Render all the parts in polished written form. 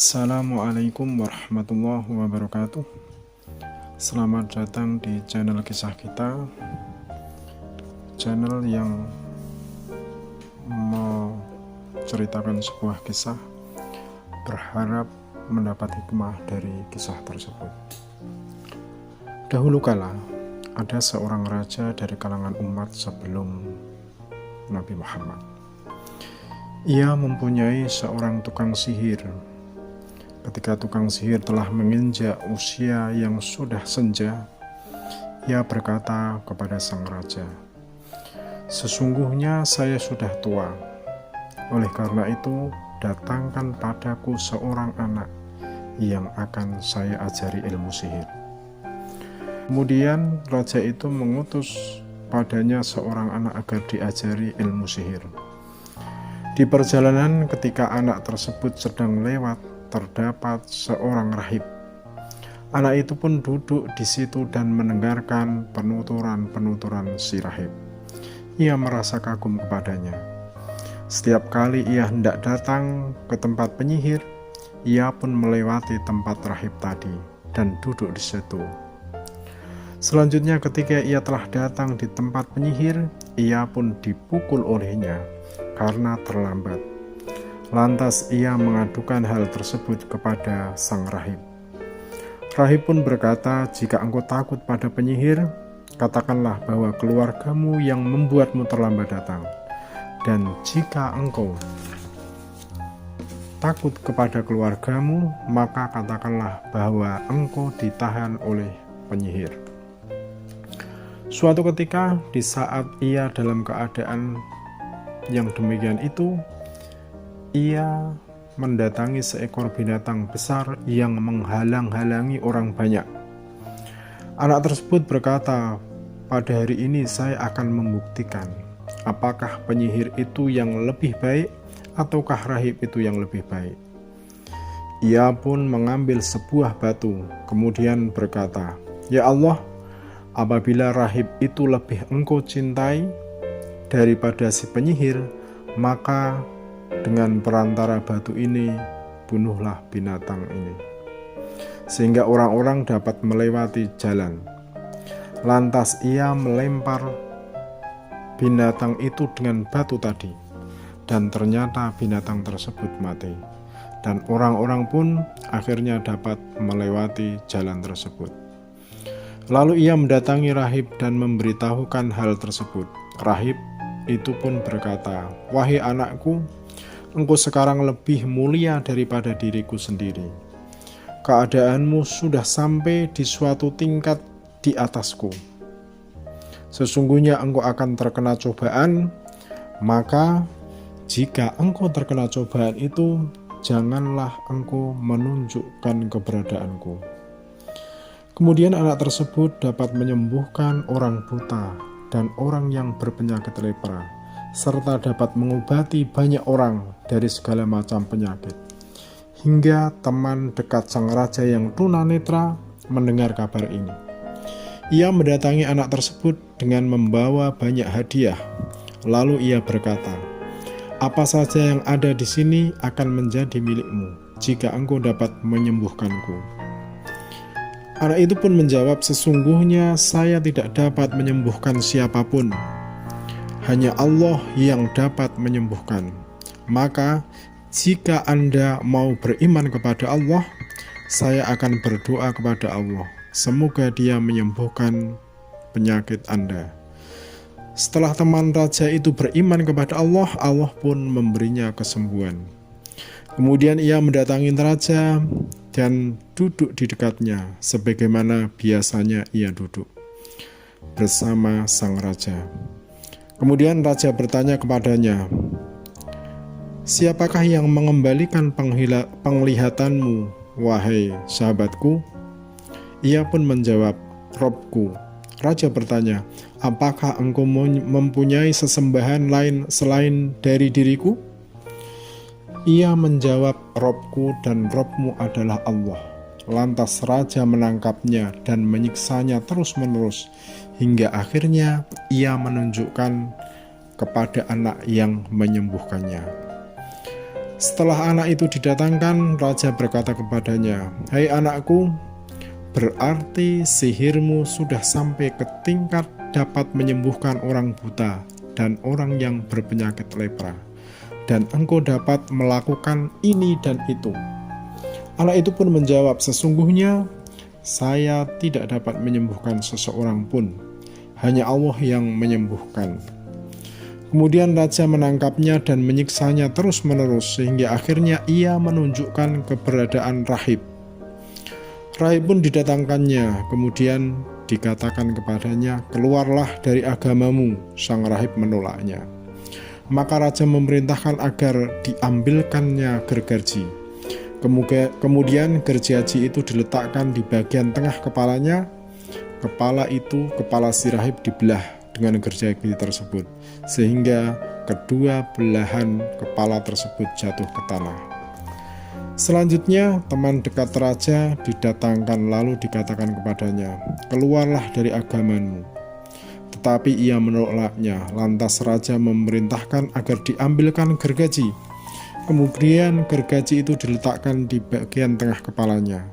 Assalamualaikum warahmatullahi wabarakatuh. Selamat datang di channel kisah kita, channel yang menceritakan sebuah kisah, berharap mendapat hikmah dari kisah tersebut. Dahulu kala ada seorang raja dari kalangan umat sebelum Nabi Muhammad. Ia mempunyai seorang tukang sihir. Ketika tukang sihir telah menginjak usia yang sudah senja, ia berkata kepada sang raja, "Sesungguhnya saya sudah tua. Oleh karena itu, datangkan padaku seorang anak yang akan saya ajari ilmu sihir." Kemudian raja itu mengutus padanya seorang anak agar diajari ilmu sihir. Di perjalanan ketika anak tersebut sedang lewat, terdapat seorang rahib. Anak itu pun duduk di situ dan mendengarkan penuturan si rahib. Ia merasa kagum kepadanya. Setiap kali ia hendak datang ke tempat penyihir, ia pun melewati tempat rahib tadi dan duduk di situ. Selanjutnya ketika ia telah datang di tempat penyihir, ia pun dipukul olehnya karena terlambat. Lantas ia mengadukan hal tersebut kepada sang rahib. Rahib pun berkata, "Jika engkau takut pada penyihir, katakanlah bahwa keluargamu yang membuatmu terlambat datang. Dan jika engkau takut kepada keluargamu, maka katakanlah bahwa engkau ditahan oleh penyihir." Suatu ketika, di saat ia dalam keadaan yang demikian itu, ia mendatangi seekor binatang besar yang menghalang-halangi orang banyak. Anak tersebut berkata, "Pada hari ini saya akan membuktikan apakah penyihir itu yang lebih baik ataukah rahib itu yang lebih baik." Ia pun mengambil sebuah batu, kemudian berkata, "Ya Allah, apabila rahib itu lebih engkau cintai daripada si penyihir, maka dengan perantara batu ini, bunuhlah binatang ini, sehingga orang-orang dapat melewati jalan." Lantas ia melempar binatang itu dengan batu tadi, dan ternyata binatang tersebut mati, dan orang-orang pun akhirnya dapat melewati jalan tersebut. Lalu ia mendatangi rahib dan memberitahukan hal tersebut. Rahib itu pun berkata, "Wahai anakku, engkau sekarang lebih mulia daripada diriku sendiri. Keadaanmu sudah sampai di suatu tingkat di atasku. Sesungguhnya engkau akan terkena cobaan, maka jika engkau terkena cobaan itu, janganlah engkau menunjukkan keberadaanku." Kemudian anak tersebut dapat menyembuhkan orang buta dan orang yang berpenyakit lepra, serta dapat mengobati banyak orang dari segala macam penyakit. Hingga teman dekat sang raja yang tunanetra mendengar kabar ini. Ia mendatangi anak tersebut dengan membawa banyak hadiah. Lalu ia berkata, "Apa saja yang ada di sini akan menjadi milikmu jika engkau dapat menyembuhkanku." Anak itu pun menjawab, "Sesungguhnya saya tidak dapat menyembuhkan siapapun. Hanya Allah yang dapat menyembuhkan. Maka jika Anda mau beriman kepada Allah, saya akan berdoa kepada Allah. Semoga Dia menyembuhkan penyakit Anda." Setelah teman raja itu beriman kepada Allah, Allah pun memberinya kesembuhan. Kemudian ia mendatangi raja dan duduk di dekatnya, sebagaimana biasanya ia duduk bersama sang raja. Kemudian raja bertanya kepadanya, "Siapakah yang mengembalikan penglihatanmu, wahai sahabatku?" Ia pun menjawab, "Robku." Raja bertanya, "Apakah engkau mempunyai sesembahan lain selain dari diriku?" Ia menjawab, "Robku dan Robmu adalah Allah." Lantas raja menangkapnya dan menyiksanya terus-menerus, hingga akhirnya ia menunjukkan kepada anak yang menyembuhkannya. Setelah anak itu didatangkan, raja berkata kepadanya, "Hai anakku, berarti sihirmu sudah sampai ke tingkat dapat menyembuhkan orang buta dan orang yang berpenyakit lepra, dan engkau dapat melakukan ini dan itu." Anak itu pun menjawab, "Sesungguhnya saya tidak dapat menyembuhkan seseorang pun, hanya Allah yang menyembuhkan." Kemudian raja menangkapnya dan menyiksanya terus-menerus sehingga akhirnya ia menunjukkan keberadaan rahib. Rahib pun didatangkannya, kemudian dikatakan kepadanya, "Keluarlah dari agamamu." Sang rahib menolaknya. Maka raja memerintahkan agar diambilkannya gergaji. Kemudian gergaji itu diletakkan di bagian tengah kepalanya. Kepala si rahib dibelah dengan gergaji tersebut, sehingga kedua belahan kepala tersebut jatuh ke tanah. Selanjutnya, teman dekat raja didatangkan lalu dikatakan kepadanya, "Keluarlah dari agamamu." Tetapi ia menolaknya. Lantas raja memerintahkan agar diambilkan gergaji. Kemudian gergaji itu diletakkan di bagian tengah kepalanya.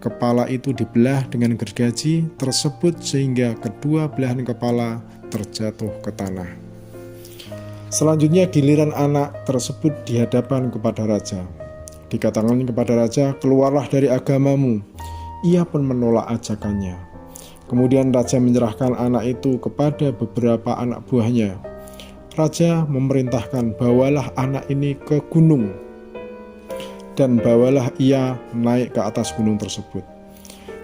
Kepala itu dibelah dengan gergaji tersebut sehingga kedua belahan kepala terjatuh ke tanah. Selanjutnya giliran anak tersebut dihadapkan kepada raja. Dikatakan kepada raja, "Keluarlah dari agamamu." Ia pun menolak ajakannya. Kemudian raja menyerahkan anak itu kepada beberapa anak buahnya. Raja memerintahkan, "Bawalah anak ini ke gunung, dan bawalah ia naik ke atas gunung tersebut.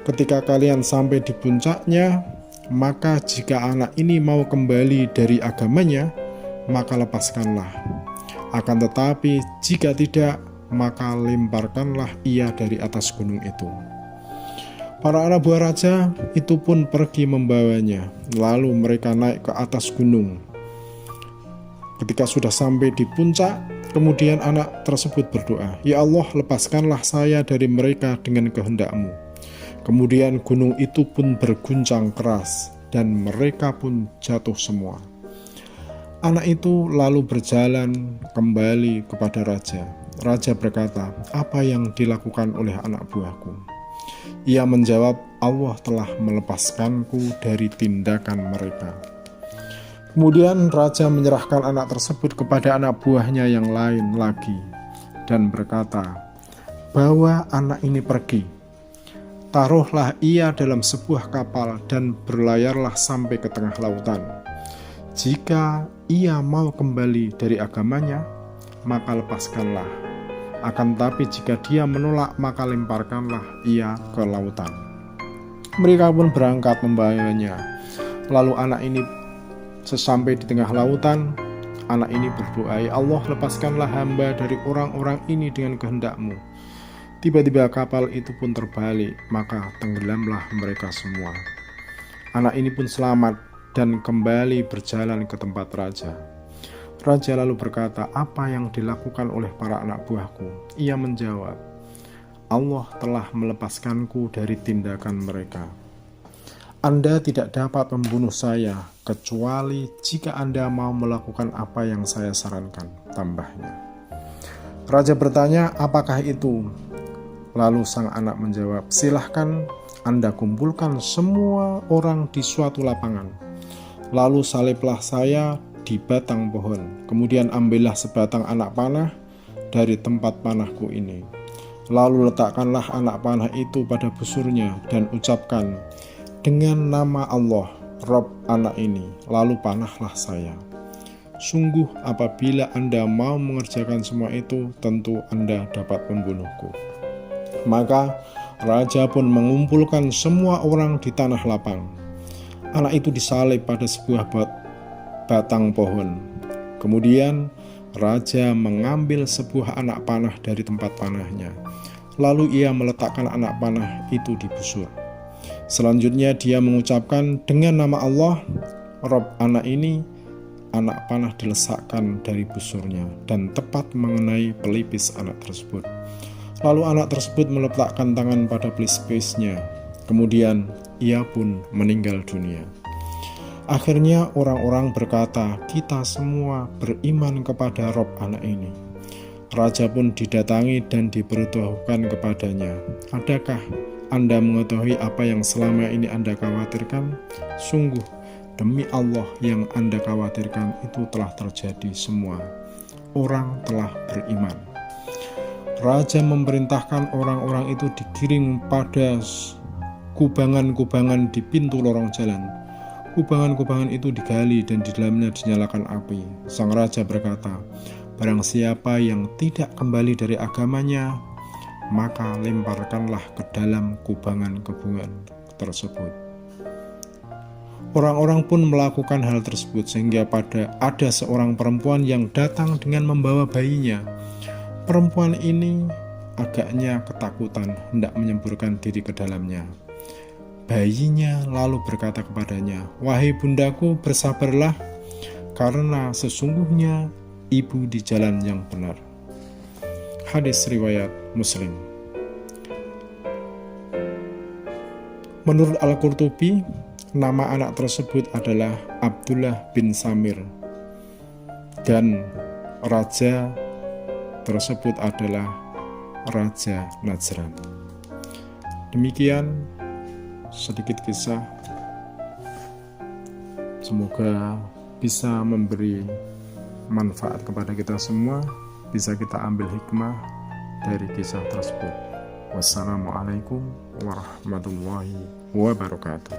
Ketika kalian sampai di puncaknya, maka jika anak ini mau kembali dari agamanya, maka lepaskanlah. Akan tetapi jika tidak, maka lemparkanlah ia dari atas gunung itu." Para anak buah raja itu pun pergi membawanya. Lalu mereka naik ke atas gunung. Ketika sudah sampai di puncak, kemudian anak tersebut berdoa, "Ya Allah, lepaskanlah saya dari mereka dengan kehendak-Mu." Kemudian gunung itu pun berguncang keras, dan mereka pun jatuh semua. Anak itu lalu berjalan kembali kepada raja. Raja berkata, "Apa yang dilakukan oleh anak buahku?" Ia menjawab, "Allah telah melepaskanku dari tindakan mereka." Kemudian raja menyerahkan anak tersebut kepada anak buahnya yang lain lagi dan berkata, "Bawa anak ini pergi. Taruhlah ia dalam sebuah kapal dan berlayarlah sampai ke tengah lautan. Jika ia mau kembali dari agamanya, maka lepaskanlah. Akan tetapi jika dia menolak, maka lemparkanlah ia ke lautan." Mereka pun berangkat membawanya. Lalu anak ini sesampai di tengah lautan, anak ini berdoa, "Ya Allah, lepaskanlah hamba dari orang-orang ini dengan kehendak-Mu." Tiba-tiba kapal itu pun terbalik, maka tenggelamlah mereka semua. Anak ini pun selamat dan kembali berjalan ke tempat raja. Raja lalu berkata, "Apa yang dilakukan oleh para anak buahku?" Ia menjawab, "Allah telah melepaskanku dari tindakan mereka. Anda tidak dapat membunuh saya kecuali jika Anda mau melakukan apa yang saya sarankan," tambahnya. Raja bertanya, "Apakah itu?" Lalu sang anak menjawab, "Silahkan Anda kumpulkan semua orang di suatu lapangan. Lalu saliblah saya di batang pohon. Kemudian ambillah sebatang anak panah dari tempat panahku ini. Lalu letakkanlah anak panah itu pada busurnya dan ucapkan, 'Dengan nama Allah, Rob anak ini,' lalu panahlah saya. Sungguh apabila Anda mau mengerjakan semua itu, tentu Anda dapat membunuhku." Maka raja pun mengumpulkan semua orang di tanah lapang. Anak itu disalib pada sebuah batang pohon. Kemudian raja mengambil sebuah anak panah dari tempat panahnya. Lalu ia meletakkan anak panah itu di busur. Selanjutnya dia mengucapkan, "Dengan nama Allah, Rob anak ini," anak panah dilesakkan dari busurnya dan tepat mengenai pelipis anak tersebut. Lalu anak tersebut meletakkan tangan pada pelipis-pelisnya. Kemudian ia pun meninggal dunia. Akhirnya orang-orang berkata, "Kita semua beriman kepada Rob anak ini." Raja pun didatangi dan diberitahukan kepadanya, "Adakah Anda mengetahui apa yang selama ini Anda khawatirkan? Sungguh, demi Allah yang Anda khawatirkan itu telah terjadi semua. Orang telah beriman." Raja memerintahkan orang-orang itu digiring pada kubangan-kubangan di pintu lorong jalan. Kubangan-kubangan itu digali dan di dalamnya dinyalakan api. Sang raja berkata, "Barang siapa yang tidak kembali dari agamanya, maka lemparkanlah ke dalam kubangan-kubangan tersebut." Orang-orang pun melakukan hal tersebut sehingga ada seorang perempuan yang datang dengan membawa bayinya. Perempuan ini agaknya ketakutan hendak menyemburkan diri ke dalamnya. Bayinya lalu berkata kepadanya, "Wahai bundaku, bersabarlah, karena sesungguhnya ibu di jalan yang benar." Hadis riwayat Muslim. Menurut Al-Qurtubi, nama anak tersebut adalah Abdullah bin Samir dan raja tersebut adalah Raja Najran. Demikian sedikit kisah, semoga bisa memberi manfaat kepada kita semua, bisa kita ambil hikmah dari kisah tersebut. Wassalamualaikum warahmatullahi wabarakatuh.